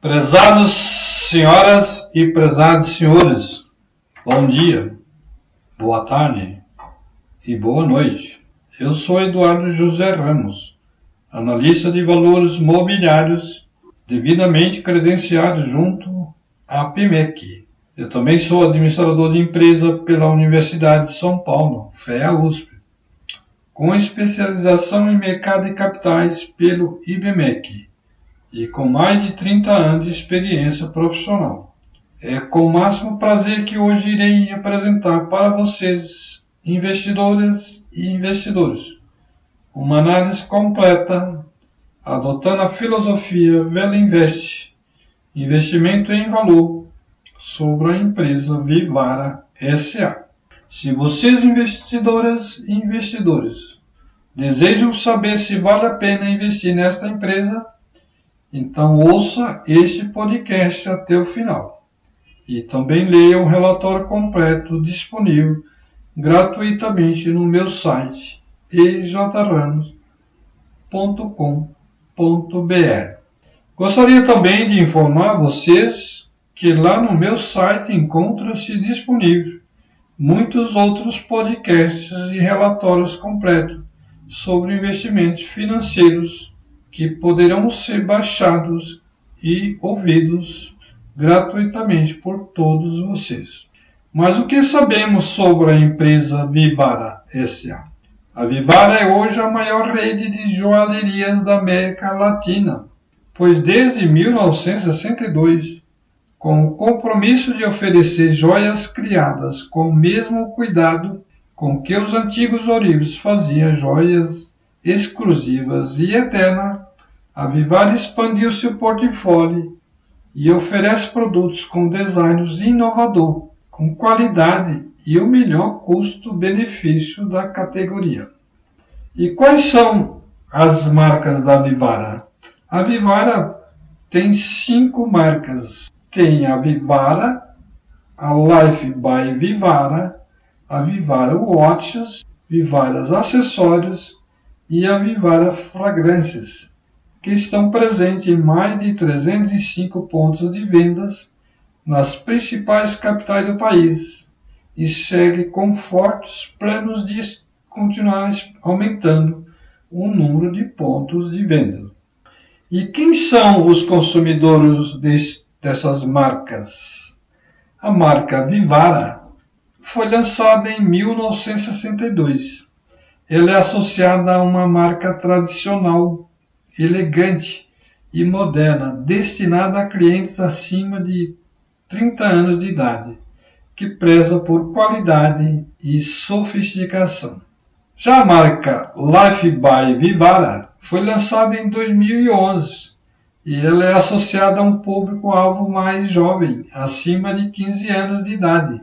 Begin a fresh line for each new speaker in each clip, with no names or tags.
Prezados senhoras e prezados senhores, bom dia, boa tarde e boa noite. Eu sou Eduardo José Ramos, analista de valores mobiliários, devidamente credenciado junto à PMEC. Eu também sou administrador de empresa pela Universidade de São Paulo, FEA-USP, com especialização em mercado de capitais pelo IBMEC. E com mais de 30 anos de experiência profissional. É com o máximo prazer que hoje irei apresentar para vocês, investidoras e investidores, uma análise completa, adotando a filosofia Vela Invest, investimento em valor, sobre a empresa Vivara S.A. Se vocês, investidoras e investidores, desejam saber se vale a pena investir nesta empresa, então ouça este podcast até o final. E também leia o relatório completo disponível gratuitamente no meu site ejramos.com.br. Gostaria também de informar vocês que lá no meu site encontram-se disponível muitos outros podcasts e relatórios completos sobre investimentos financeiros que poderão ser baixados e ouvidos gratuitamente por todos vocês. Mas o que sabemos sobre a empresa Vivara S.A.? A Vivara é hoje a maior rede de joalherias da América Latina, pois desde 1962, com o compromisso de oferecer joias criadas com o mesmo cuidado com que os antigos ourives faziam joias exclusivas e eterna, a Vivara expandiu seu portfólio e oferece produtos com designs inovador, com qualidade e o melhor custo-benefício da categoria. E quais são as marcas da Vivara? A Vivara tem 5 marcas. Tem a Vivara, a Life by Vivara, a Vivara Watches, Vivara Acessórios e a Vivara Fragrâncias, que estão presentes em mais de 305 pontos de vendas nas principais capitais do país e segue com fortes planos de continuar aumentando o número de pontos de venda. E quem são os consumidores dessas marcas? A marca Vivara foi lançada em 1962. Ela é associada a uma marca tradicional, elegante e moderna, destinada a clientes acima de 30 anos de idade, que preza por qualidade e sofisticação. Já a marca Life by Vivara foi lançada em 2011 e ela é associada a um público-alvo mais jovem, acima de 15 anos de idade,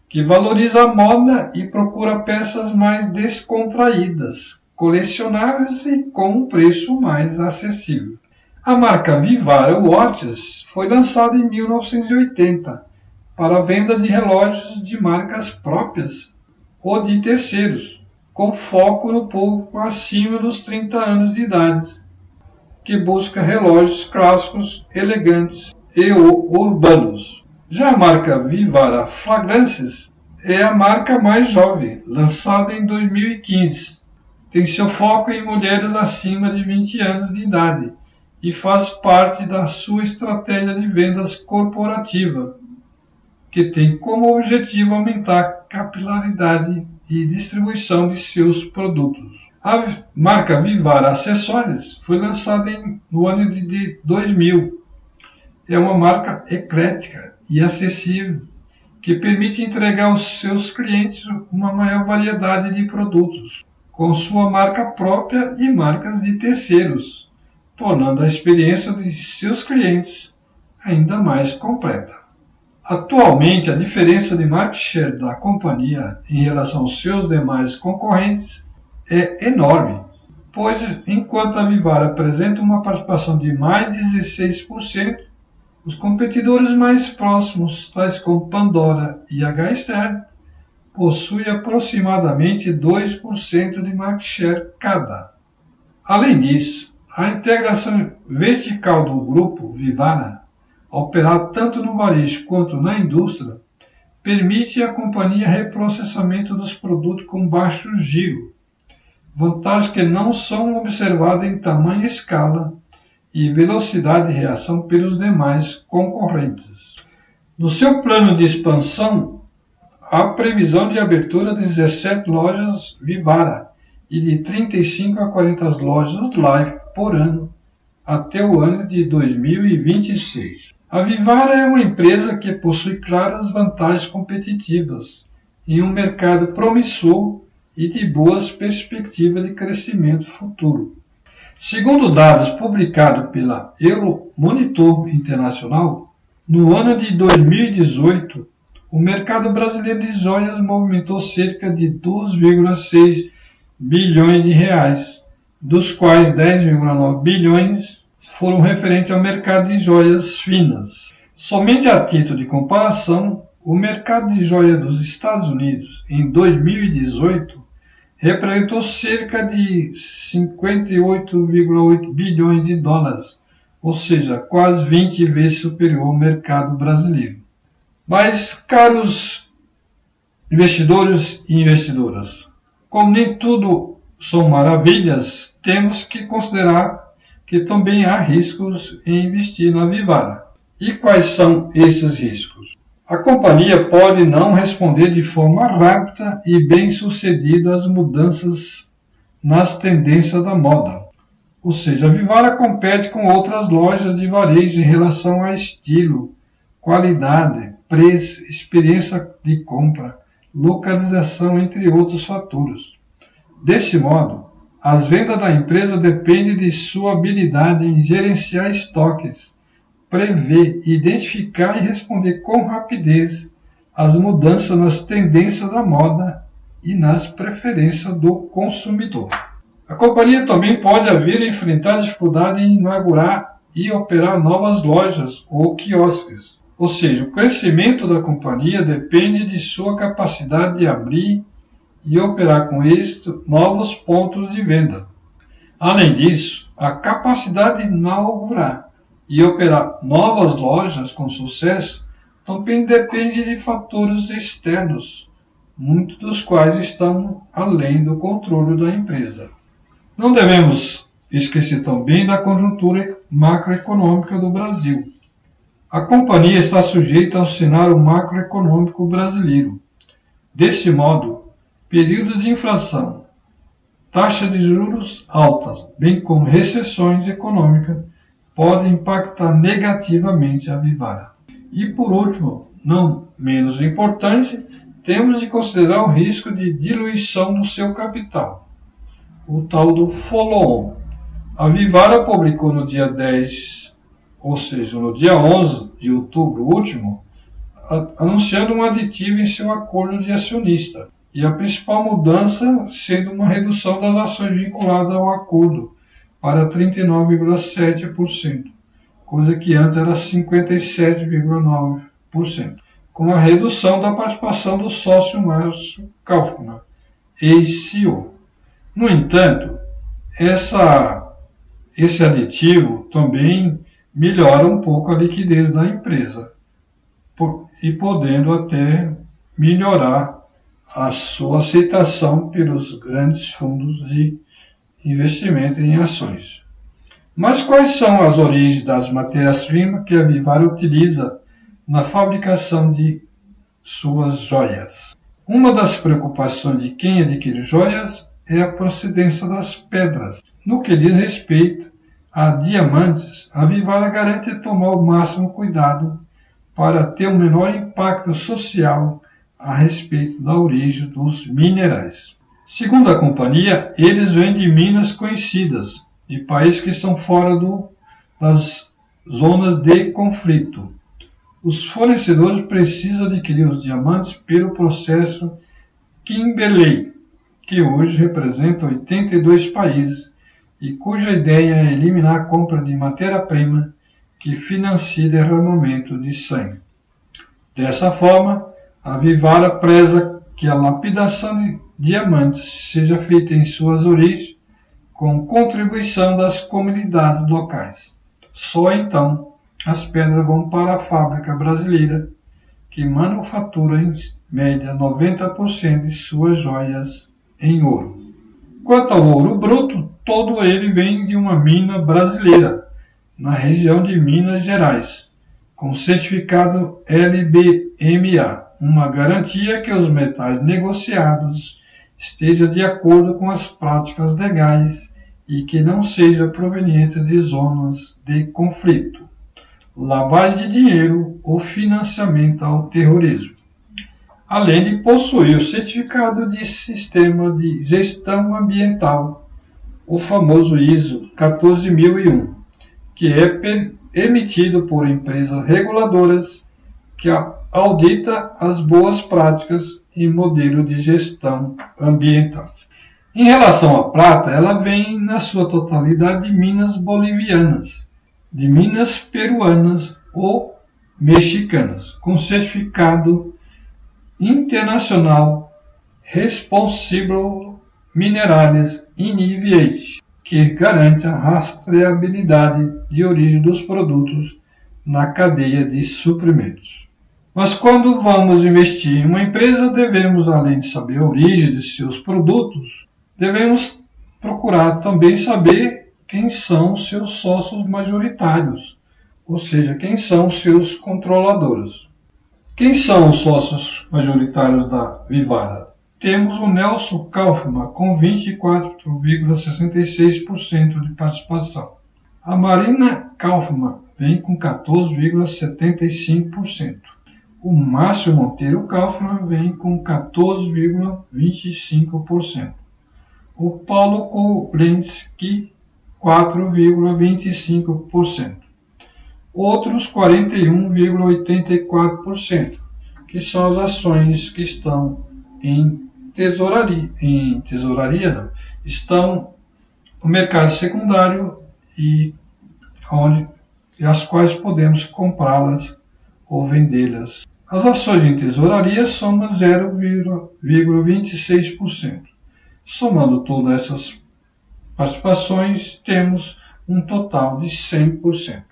que valoriza a moda e procura peças mais descontraídas, colecionáveis e com um preço mais acessível. A marca Vivara Watches foi lançada em 1980 para a venda de relógios de marcas próprias ou de terceiros, com foco no público acima dos 30 anos de idade, que busca relógios clássicos, elegantes e urbanos. Já a marca Vivara Fragrâncias é a marca mais jovem, lançada em 2015. Tem seu foco em mulheres acima de 20 anos de idade e faz parte da sua estratégia de vendas corporativa, que tem como objetivo aumentar a capilaridade de distribuição de seus produtos. A marca Vivara Acessórios foi lançada no ano de 2000. É uma marca eclética e acessível, que permite entregar aos seus clientes uma maior variedade de produtos, com sua marca própria e marcas de terceiros, tornando a experiência de seus clientes ainda mais completa. Atualmente, a diferença de market share da companhia em relação aos seus demais concorrentes é enorme, pois enquanto a Vivara apresenta uma participação de mais de 16%, os competidores mais próximos, tais como Pandora e H-Star, possuem aproximadamente 2% de market share cada. Além disso, A integração vertical do grupo Vivara, operar tanto no varejo quanto na indústria, permite à companhia reprocessamento dos produtos com baixo giro, vantagens que não são observadas em tamanha escala e velocidade de reação pelos demais concorrentes. No seu plano de expansão, há previsão de abertura de 17 lojas Vivara e de 35 a 40 lojas Life por ano, até o ano de 2026. A Vivara é uma empresa que possui claras vantagens competitivas em um mercado promissor e de boas perspectivas de crescimento futuro. Segundo dados publicados pela Euromonitor Internacional, no ano de 2018, o mercado brasileiro de joias movimentou cerca de 2,6 bilhões de reais, dos quais 10,9 bilhões foram referentes ao mercado de joias finas. Somente a título de comparação, o mercado de joias dos Estados Unidos em 2018 representou cerca de 58,8 bilhões de dólares, ou seja, quase 20 vezes superior ao mercado brasileiro. Mas, caros investidores e investidoras, como nem tudo são maravilhas, temos que considerar que também há riscos em investir na Vivara. E quais são esses riscos? A companhia pode não responder de forma rápida e bem-sucedida às mudanças nas tendências da moda. Ou seja, a Vivara compete com outras lojas de varejo em relação a estilo, qualidade, preço, experiência de compra, localização, entre outros fatores. Desse modo, as vendas da empresa dependem de sua habilidade em gerenciar estoques, prever, identificar e responder com rapidez às mudanças nas tendências da moda e nas preferências do consumidor. A companhia também pode vir a enfrentar dificuldade em inaugurar e operar novas lojas ou quiosques. Ou seja, o crescimento da companhia depende de sua capacidade de abrir e operar com êxito novos pontos de venda. Além disso, a capacidade de inaugurar e operar novas lojas com sucesso também depende de fatores externos, muitos dos quais estão além do controle da empresa. Não devemos esquecer também da conjuntura macroeconômica do Brasil. A companhia está sujeita ao cenário macroeconômico brasileiro. Desse modo, períodos de inflação, taxa de juros altas, bem como recessões econômicas, podem impactar negativamente a Vivara. E por último, não menos importante, temos de considerar o risco de diluição do seu capital, o tal do follow-on. A Vivara publicou no dia 10, ou seja, no dia 11 de outubro último, anunciando um aditivo em seu acordo de acionista, e a principal mudança sendo uma redução das ações vinculadas ao acordo para 39,7%, coisa que antes era 57,9%, com a redução da participação do sócio Márcio Kaufmann, ex-CEO. No entanto, esse aditivo também melhora um pouco a liquidez da empresa e podendo até melhorar a sua aceitação pelos grandes fundos de investimento em ações. Mas quais são as origens das matérias-primas que a Vivara utiliza na fabricação de suas joias? Uma das preocupações de quem adquire joias é a procedência das pedras. No que diz respeito a diamantes, a Vivara garante tomar o máximo cuidado para ter um menor impacto social a respeito da origem dos minerais. Segundo a companhia, eles vêm de minas conhecidas, de países que estão fora das zonas de conflito. Os fornecedores precisam adquirir os diamantes pelo processo Kimberley, que hoje representa 82 países e cuja ideia é eliminar a compra de matéria-prima que financia derramamento de sangue. Dessa forma, a Vivara preza que a lapidação de diamantes seja feita em suas origens com contribuição das comunidades locais. Só então as pedras vão para a fábrica brasileira, que manufatura em média 90% de suas joias em ouro. Quanto ao ouro bruto, todo ele vem de uma mina brasileira, na região de Minas Gerais, com certificado LBMA, uma garantia que os metais negociados estejam de acordo com as práticas legais e que não seja proveniente de zonas de conflito, lavagem de dinheiro ou financiamento ao terrorismo, além de possuir o certificado de Sistema de Gestão Ambiental, o famoso ISO 14001, que é emitido por empresas reguladoras que audita as boas práticas e modelo de gestão ambiental. Em relação à prata, ela vem na sua totalidade de minas bolivianas, de minas peruanas ou mexicanas, com certificado internacional Responsible Minerals Initiative, que garante a rastreabilidade de origem dos produtos na cadeia de suprimentos. Mas quando vamos investir em uma empresa, devemos, além de saber a origem de seus produtos, devemos procurar também saber quem são seus sócios majoritários, ou seja, quem são seus controladores. Quem são os sócios majoritários da Vivara? Temos o Nelson Kaufmann com 24,66% de participação. A Marina Kaufmann vem com 14,75%. O Márcio Monteiro Kaufmann vem com 14,25%. O Paulo Koblensky, 4,25%. Outros 41,84%, que são as ações que estão estão no mercado secundário e as quais podemos comprá-las ou vendê-las. As ações em tesouraria somam 0,26%. Somando todas essas participações, temos um total de 100%.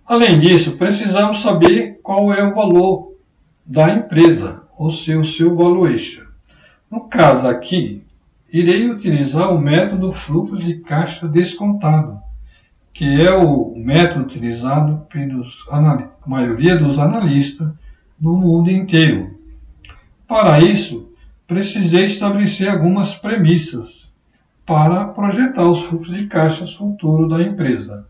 Além disso, precisamos saber qual é o valor da empresa, ou seu valuation. No caso aqui, irei utilizar o método fluxo de caixa descontado, que é o método utilizado pela maioria dos analistas no mundo inteiro. Para isso, precisei estabelecer algumas premissas para projetar os fluxos de caixa futuros da empresa.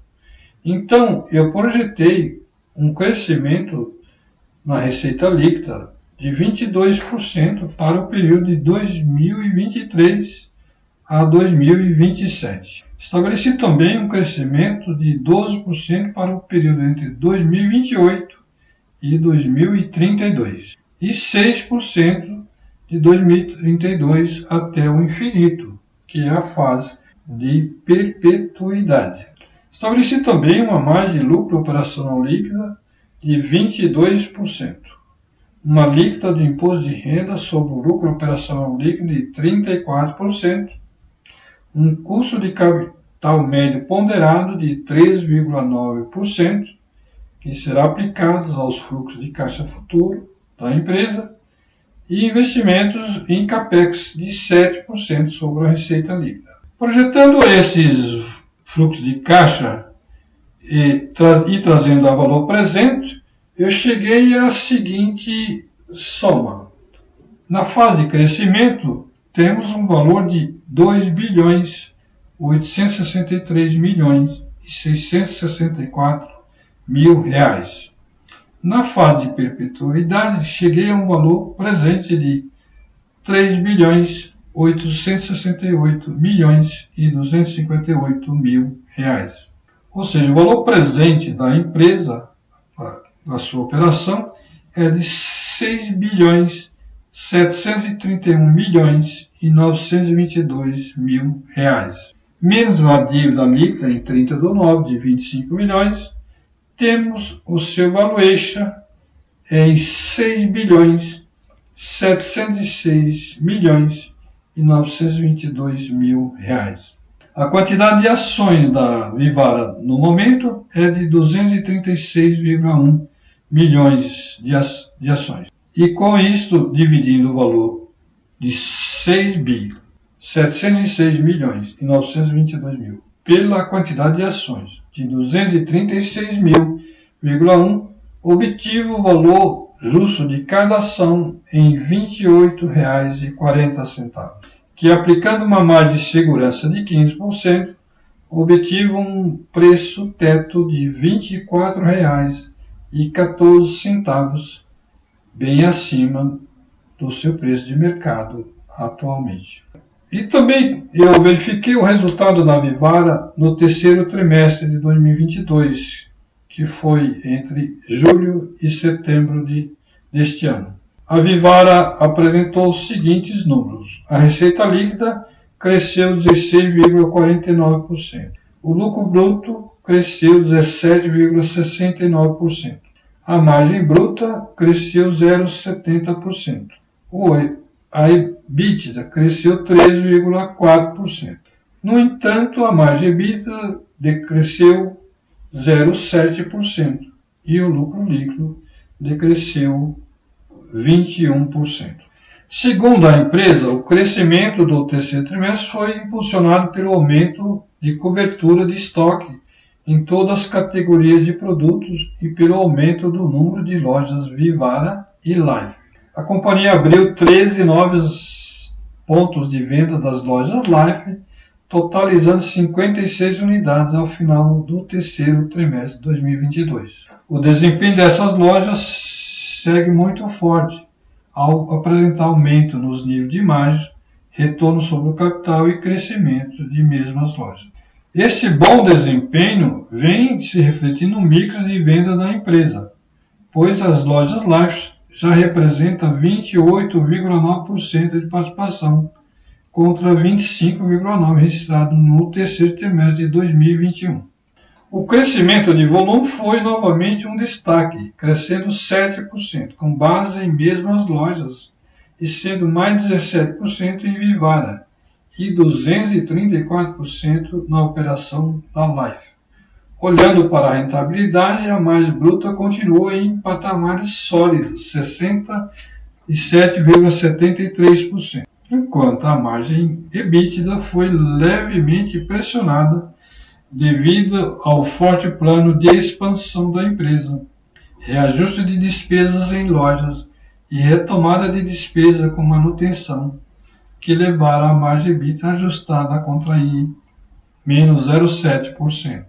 Então, eu projetei um crescimento na receita líquida de 22% para o período de 2023 a 2027. Estabeleci também um crescimento de 12% para o período entre 2028 e 2032 e 6% de 2032 até o infinito, que é a fase de perpetuidade. Estabeleci também uma margem de lucro operacional líquida de 22%, uma alíquota de imposto de renda sobre o lucro operacional líquido de 34%, um custo de capital médio ponderado de 3,9%, que será aplicado aos fluxos de caixa futuro da empresa, e investimentos em CAPEX de 7% sobre a receita líquida. Projetando esses fluxos de caixa e trazendo a valor presente, eu cheguei à seguinte soma. Na fase de crescimento, temos um valor de 2.863.664.000 reais. Na fase de perpetuidade, cheguei a um valor presente de 3.868.258.000 reais. Ou seja, o valor presente da empresa, da sua operação, é de 6.731.922.000 reais. Menos a dívida líquida em 30/9 de 25 milhões, temos o seu valuation em 6.706.922.000 reais. A quantidade de ações da Vivara no momento é de 236,1 milhões de ações. E com isto, dividindo o valor de 6.706 milhões e 922 mil pela quantidade de ações de 236.000,1, obtive o valor justo de cada ação em R$ 28,40, que aplicando uma margem de segurança de 15%, obtive um preço teto de R$ 24,14, bem acima do seu preço de mercado atualmente. E também eu verifiquei o resultado da Vivara no terceiro trimestre de 2022, que foi entre julho e setembro deste ano. A Vivara apresentou os seguintes números. A receita líquida cresceu 16,49%. O lucro bruto cresceu 17,69%. A margem bruta cresceu 0,70%. A EBITDA cresceu 13,4%. No entanto, a margem EBITDA decresceu 0,7% e o lucro líquido decresceu 21%. Segundo a empresa, o crescimento do terceiro trimestre foi impulsionado pelo aumento de cobertura de estoque em todas as categorias de produtos e pelo aumento do número de lojas Vivara e Life. A companhia abriu 13 novos pontos de venda das lojas Life, totalizando 56 unidades ao final do terceiro trimestre de 2022. O desempenho dessas lojas segue muito forte, ao apresentar aumento nos níveis de margem, retorno sobre o capital e crescimento de mesmas lojas. Esse bom desempenho vem se refletir no mix de venda da empresa, pois as lojas Life já representam 28,9% de participação, contra 25,9% registrado no terceiro trimestre de 2021. O crescimento de volume foi novamente um destaque, crescendo 7%, com base em mesmas lojas, e sendo mais 17% em Vivara e 234% na operação da Life. Olhando para a rentabilidade, a margem bruta continua em patamares sólidos, 67,73%, enquanto a margem EBITDA foi levemente pressionada devido ao forte plano de expansão da empresa, reajuste de despesas em lojas e retomada de despesa com manutenção, que levaram a margem EBITDA ajustada a contrair menos 0,7%.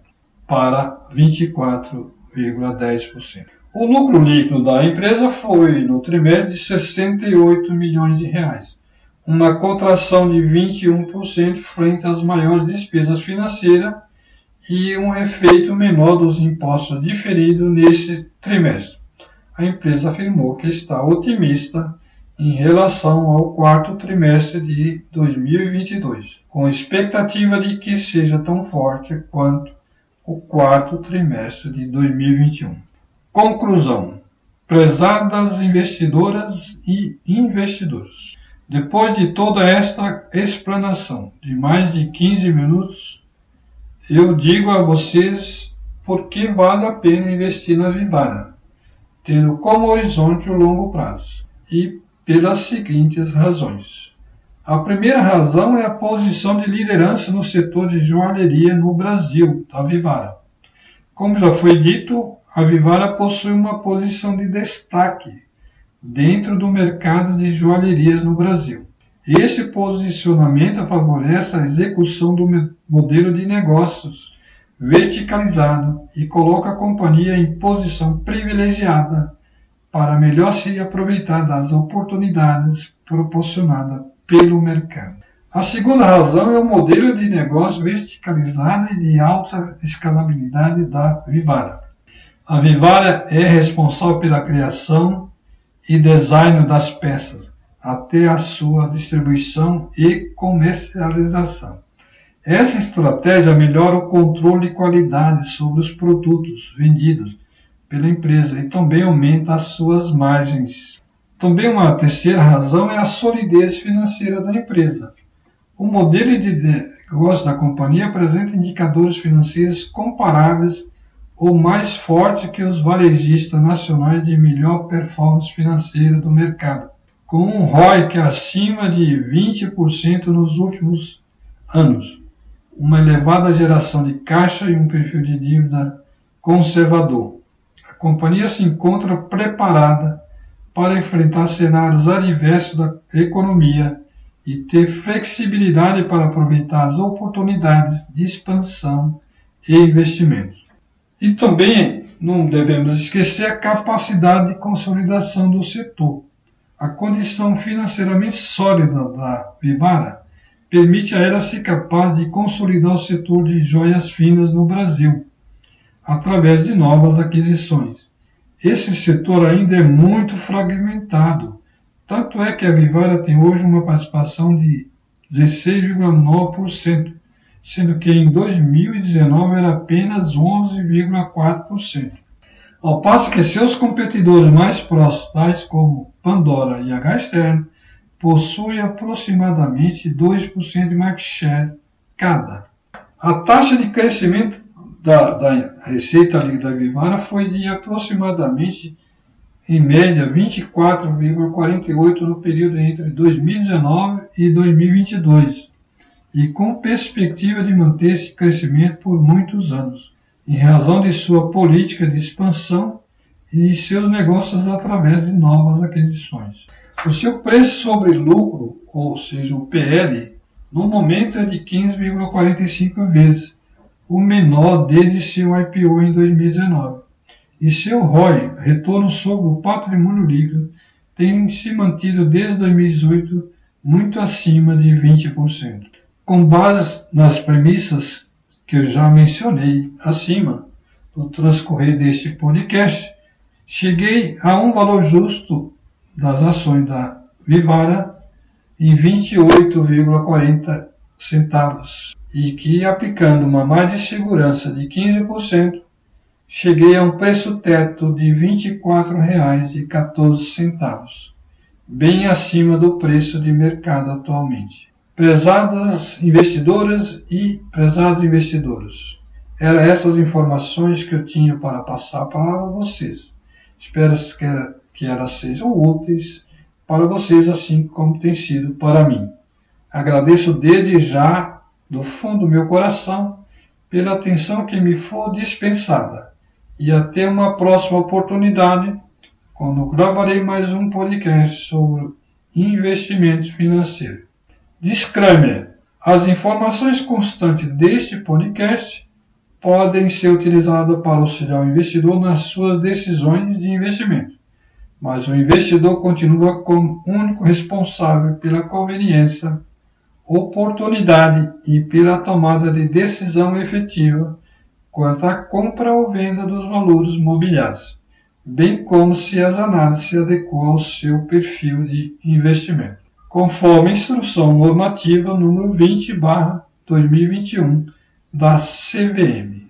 para 24,10%. O lucro líquido da empresa foi, no trimestre, de 68 milhões de reais, uma contração de 21% frente às maiores despesas financeiras e um efeito menor dos impostos diferidos nesse trimestre. A empresa afirmou que está otimista em relação ao quarto trimestre de 2022, com expectativa de que seja tão forte quanto o quarto trimestre de 2021. Conclusão. Prezadas investidoras e investidores, depois de toda esta explanação de mais de 15 minutos, eu digo a vocês por que vale a pena investir na Vivara, tendo como horizonte o longo prazo, e pelas seguintes razões. A primeira razão é a posição de liderança no setor de joalheria no Brasil, da Vivara. Como já foi dito, a Vivara possui uma posição de destaque dentro do mercado de joalherias no Brasil. Esse posicionamento favorece a execução do modelo de negócios verticalizado e coloca a companhia em posição privilegiada para melhor se aproveitar das oportunidades proporcionadas pelo mercado. A segunda razão é o modelo de negócio verticalizado e de alta escalabilidade da Vivara. A Vivara é responsável pela criação e design das peças, até a sua distribuição e comercialização. Essa estratégia melhora o controle de qualidade sobre os produtos vendidos pela empresa e também aumenta as suas margens. Também uma terceira razão é a solidez financeira da empresa, O modelo de negócio da companhia apresenta indicadores financeiros comparáveis ou mais fortes que os varejistas nacionais de melhor performance financeira do mercado, com um ROIC acima de 20% nos últimos anos, uma elevada geração de caixa e um perfil de dívida conservador. A companhia se encontra preparada para enfrentar cenários adversos da economia e ter flexibilidade para aproveitar as oportunidades de expansão e investimento. E também não devemos esquecer a capacidade de consolidação do setor. A condição financeiramente sólida da Vivara permite a ela ser capaz de consolidar o setor de joias finas no Brasil, através de novas aquisições. Esse setor ainda é muito fragmentado, tanto é que a Vivara tem hoje uma participação de 16,9%, sendo que em 2019 era apenas 11,4%. Ao passo que seus competidores mais próximos, tais como Pandora e H-Stern, possuem aproximadamente 2% de market share cada. A taxa de crescimento da receita líquida da Vivara foi de aproximadamente, em média, 24,48% no período entre 2019 e 2022, e com perspectiva de manter esse crescimento por muitos anos, em razão de sua política de expansão e de seus negócios através de novas aquisições. O seu preço sobre lucro, ou seja, o PL, no momento é de 15,45 vezes, o menor desde seu IPO em 2019. E seu ROI, retorno sobre o patrimônio líquido, tem se mantido desde 2018 muito acima de 20%. Com base nas premissas que eu já mencionei acima, no transcorrer deste podcast, cheguei a um valor justo das ações da Vivara em 28,40 centavos e que, aplicando uma margem de segurança de 15%, cheguei a um preço teto de R$ 24,14, bem acima do preço de mercado atualmente. Prezadas investidoras e prezados investidores, eram essas informações que eu tinha para passar para vocês. Espero que elas sejam úteis para vocês, assim como tem sido para mim. Agradeço desde já, do fundo do meu coração, pela atenção que me for dispensada. E até uma próxima oportunidade, quando gravarei mais um podcast sobre investimentos financeiros. Disclaimer: as informações constantes deste podcast podem ser utilizadas para auxiliar o investidor nas suas decisões de investimento, mas o investidor continua como único responsável pela conveniência, oportunidade e pela tomada de decisão efetiva quanto à compra ou venda dos valores mobiliários, bem como se as análises se adequam ao seu perfil de investimento, conforme a Instrução Normativa número 20/2021 da CVM.